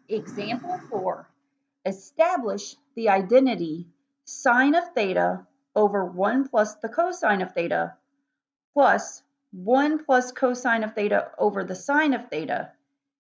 Example 4, establish the identity sine of theta over 1 plus the cosine of theta plus 1 plus cosine of theta over the sine of theta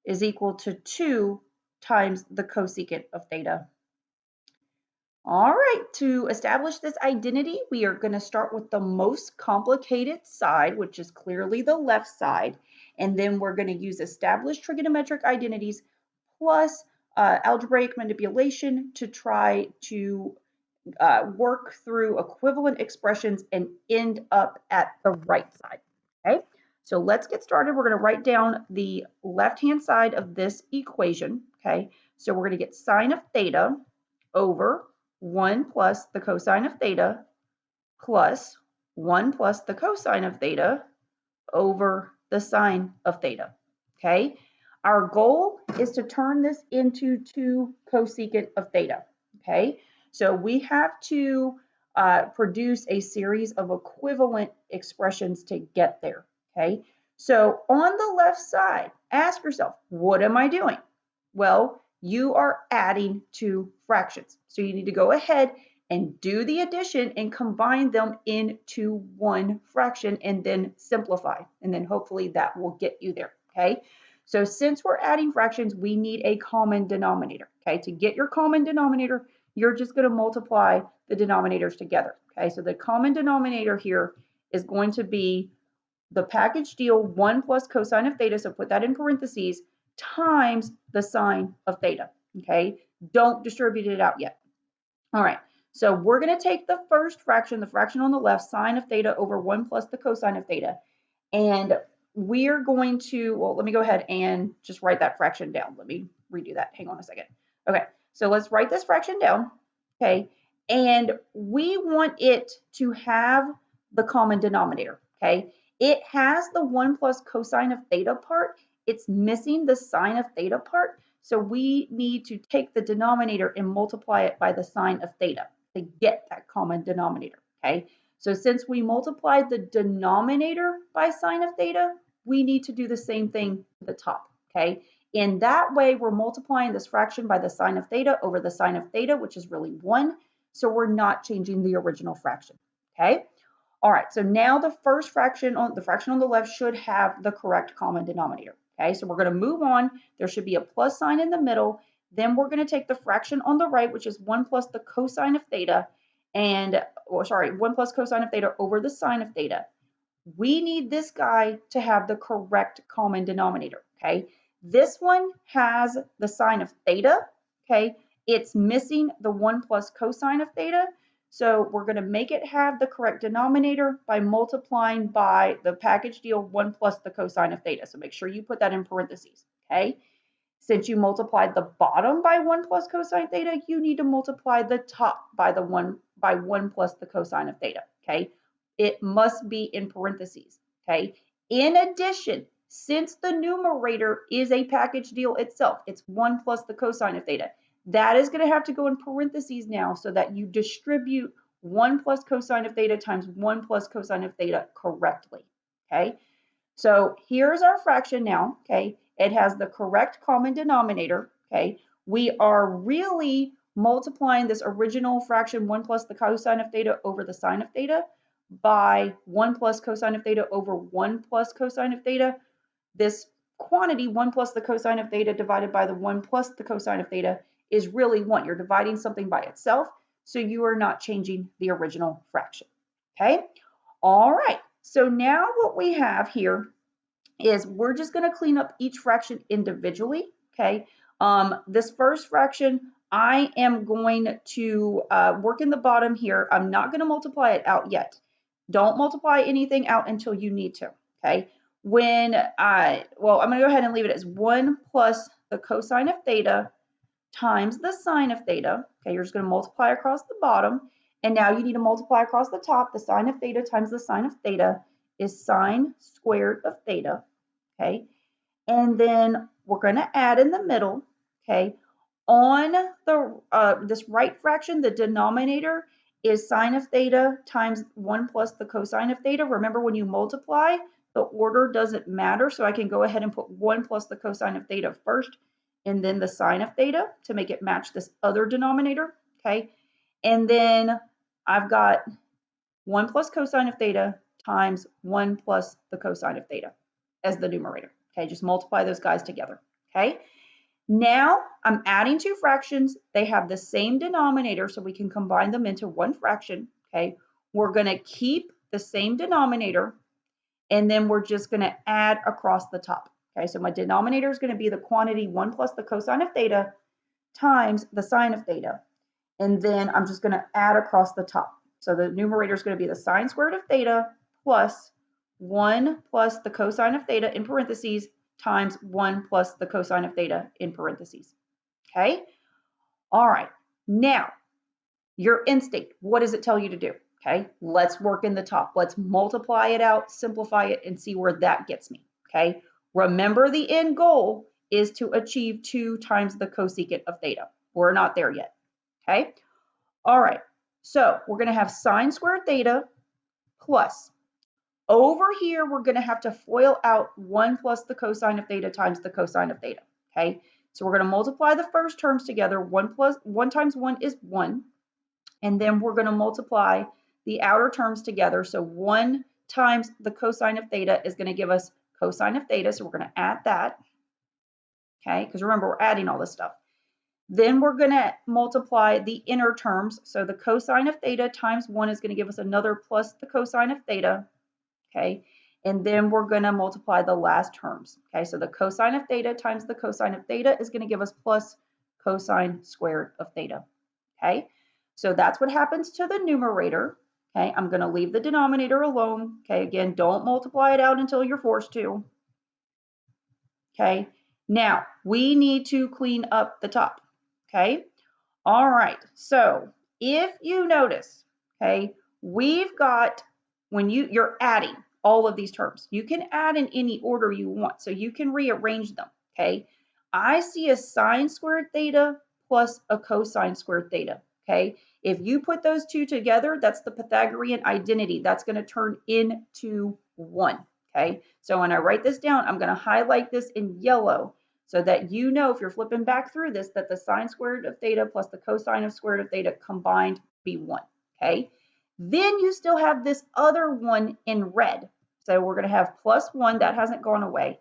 is equal to 2 times the cosecant of theta. All right, to establish this identity, we are going to start with the most complicated side, which is clearly the left side, and then we're going to use established trigonometric identities plus algebraic manipulation to try to work through equivalent expressions and end up at the right side. Okay, so let's get started. We're going to write down the left-hand side of this equation. Okay, so we're going to get sine of theta over 1 plus the cosine of theta plus 1 plus the cosine of theta over the sine of theta. Okay, our goal is to turn this into 2 cosecant of theta. Okay, so we have to produce a series of equivalent expressions to get there. Okay, so on the left side, ask yourself, what am I doing? Well, you are adding 2 fractions. So you need to go ahead and do the addition and combine them into 1 fraction and then simplify. And then hopefully that will get you there, okay? So since we're adding fractions, we need a common denominator, okay? To get your common denominator, you're just going to multiply the denominators together, okay? So the common denominator here is going to be the package deal 1 plus cosine of theta, so put that in parentheses, times the sine of theta, okay? Don't distribute it out yet. All right, so we're going to take the first fraction, the fraction on the left, sine of theta over 1 plus the cosine of theta, and we're going to, well, let me go ahead and just write that fraction down. Let me redo that. Hang on a second. Okay, so let's write this fraction down, okay? And we want it to have the common denominator, okay? It has the 1 plus cosine of theta part. It's missing the sine of theta part. So we need to take the denominator and multiply it by the sine of theta to get that common denominator, okay? So since we multiplied the denominator by sine of theta, we need to do the same thing to the top, okay? In that way, we're multiplying this fraction by the sine of theta over the sine of theta, which is really 1. So we're not changing the original fraction, okay? All right, so now the fraction on the left should have the correct common denominator. Okay, so we're going to move on. There should be a plus sign in the middle. Then we're going to take the fraction on the right, which is 1 plus the cosine of theta, and, or sorry, 1 plus cosine of theta over the sine of theta. We need this guy to have the correct common denominator. Okay, this one has the sine of theta. Okay, it's missing the 1 plus cosine of theta. So we're going to make it have the correct denominator by multiplying by the package deal 1 plus the cosine of theta. So make sure you put that in parentheses, okay? Since you multiplied the bottom by 1 plus cosine theta, you need to multiply the top by 1 plus the cosine of theta, okay? It must be in parentheses, okay? In addition, since the numerator is a package deal itself, it's 1 plus the cosine of theta. That is going to have to go in parentheses now so that you distribute 1 plus cosine of theta times 1 plus cosine of theta correctly, okay? So here's our fraction now, okay? It has the correct common denominator, okay? We are really multiplying this original fraction 1 plus the cosine of theta over the sine of theta by 1 plus cosine of theta over 1 plus cosine of theta. This quantity, 1 plus the cosine of theta divided by the 1 plus the cosine of theta, is really 1. You're dividing something by itself, so you are not changing the original fraction, okay? All right, so now what we have here is we're just going to clean up each fraction individually, okay? This first fraction, I am going to work in the bottom here. I'm not going to multiply it out yet. Don't multiply anything out until you need to, okay? I'm going to go ahead and leave it as 1 plus the cosine of theta times the sine of theta. Okay, you're just going to multiply across the bottom. And now you need to multiply across the top. The sine of theta times the sine of theta is sine squared of theta. Okay, and then we're going to add in the middle. Okay, on the this right fraction, the denominator is sine of theta times 1 plus the cosine of theta. Remember, when you multiply, the order doesn't matter, so I can go ahead and put 1 plus the cosine of theta first and then the sine of theta to make it match this other denominator, okay? And then I've got 1 plus cosine of theta times 1 plus the cosine of theta as the numerator, okay? Just multiply those guys together, okay? Now I'm adding two fractions. They have the same denominator, so we can combine them into one fraction, okay? We're going to keep the same denominator, and then we're just going to add across the top. Okay, so my denominator is going to be the quantity 1 plus the cosine of theta times the sine of theta. And then I'm just going to add across the top. So the numerator is going to be the sine squared of theta plus 1 plus the cosine of theta in parentheses times 1 plus the cosine of theta in parentheses. Okay? All right. Now, your instinct, what does it tell you to do? Okay, let's work in the top. Let's multiply it out, simplify it, and see where that gets me. Okay, remember the end goal is to achieve 2 times the cosecant of theta. We're not there yet. Okay, all right, so we're going to have sine squared theta plus. Over here, we're going to have to FOIL out 1 plus the cosine of theta times the cosine of theta. Okay, so we're going to multiply the first terms together. 1 times 1 is 1. And then we're going to multiply the outer terms together. So 1 times the cosine of theta is going to give us cosine of theta. So we're going to add that. Okay, because remember, we're adding all this stuff. Then we're going to multiply the inner terms. So the cosine of theta times 1 is going to give us another plus the cosine of theta. Okay, and then we're going to multiply the last terms. Okay, so the cosine of theta times the cosine of theta is going to give us plus cosine squared of theta. Okay, so that's what happens to the numerator. Okay, I'm going to leave the denominator alone. Okay, again, don't multiply it out until you're forced to. Okay, now we need to clean up the top. Okay, all right, so if you notice, okay, we've got, when you're adding all of these terms, you can add in any order you want, so you can rearrange them. Okay, I see a sine squared theta plus a cosine squared theta. Okay, if you put those two together, that's the Pythagorean identity. That's going to turn into 1. Okay, so when I write this down, I'm going to highlight this in yellow so that you know, if you're flipping back through this, that the sine squared of theta plus the cosine of squared of theta combined be 1. Okay, then you still have this other one in red. So we're going to have plus 1, that hasn't gone away.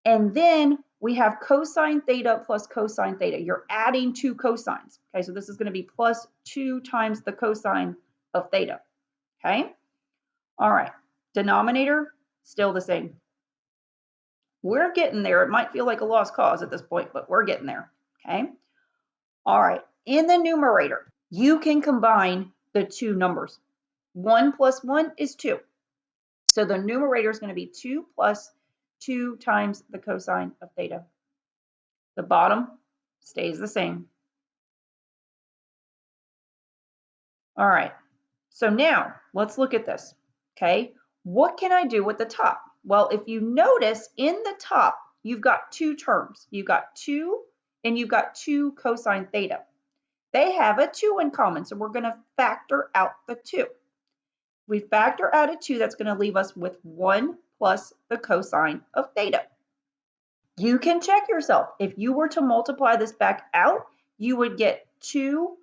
And then we have cosine theta plus cosine theta. You're adding 2 cosines. Okay, so this is going to be plus 2 times the cosine of theta. Okay, all right, denominator, still the same. We're getting there. It might feel like a lost cause at this point, but we're getting there. Okay, all right, in the numerator, you can combine the two numbers. 1 plus 1 is 2. So the numerator is going to be 2 plus 2 times the cosine of theta. The bottom stays the same. All right, so now let's look at this. Okay, what can I do with the top? Well, if you notice in the top, you've got 2 terms. You've got 2 and you've got 2 cosine theta. They have a 2 in common, so we're going to factor out the 2. We factor out a 2, that's going to leave us with 1 plus the cosine of theta. You can check yourself. If you were to multiply this back out, you would get 2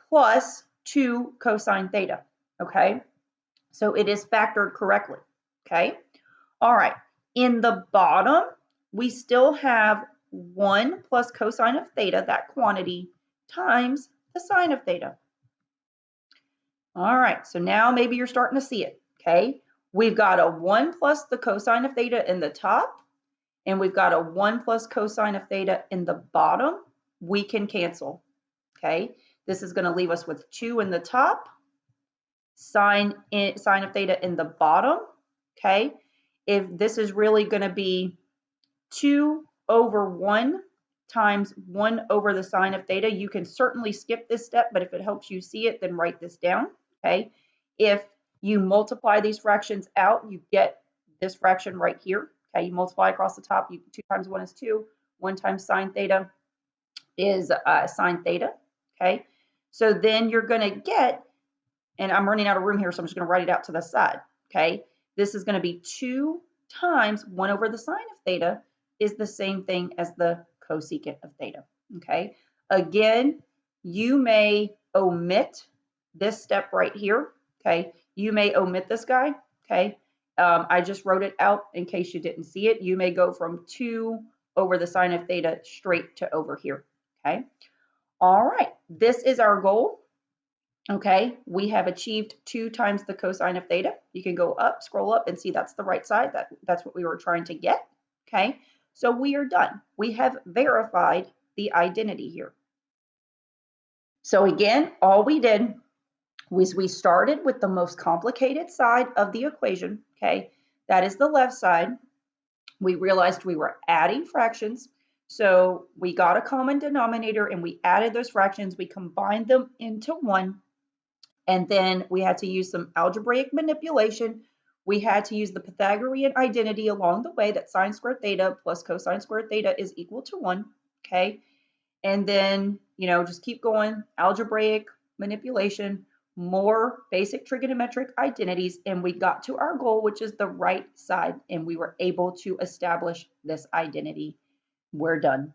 plus 2 cosine theta, okay? So it is factored correctly, okay? All right, in the bottom, we still have 1 plus cosine of theta, that quantity, times the sine of theta. All right, so now maybe you're starting to see it, okay? We've got a 1 plus the cosine of theta in the top, and we've got a 1 plus cosine of theta in the bottom. We can cancel, okay? This is going to leave us with 2 in the top, sine of theta in the bottom, okay? If this is really going to be 2 over 1 times 1 over the sine of theta, you can certainly skip this step, but if it helps you see it, then write this down, okay? If you multiply these fractions out, you get this fraction right here, okay? You multiply across the top, 2 times 1 is 2, 1 times sine theta is sine theta, okay? So then you're going to get, and I'm running out of room here, so I'm just going to write it out to the side, okay? This is going to be 2 times 1 over the sine of theta is the same thing as the cosecant of theta, okay? Again, you may omit this step right here, okay? You may omit this guy, okay? I just wrote it out in case you didn't see it. You may go from 2 over the sine of theta straight to over here, okay? All right, this is our goal. Okay, we have achieved 2 times the cosine of theta. You can go up, scroll up, and see that's the right side. That's what we were trying to get. Okay, so we are done. We have verified the identity here. So again, all we did was we started with the most complicated side of the equation. Okay, that is the left side. We realized we were adding fractions. So we got a common denominator and we added those fractions. We combined them into one. And then we had to use some algebraic manipulation. We had to use the Pythagorean identity along the way that sine squared theta plus cosine squared theta is equal to 1, okay? And then, just keep going, algebraic manipulation, more basic trigonometric identities, and we got to our goal, which is the right side, and we were able to establish this identity. We're done.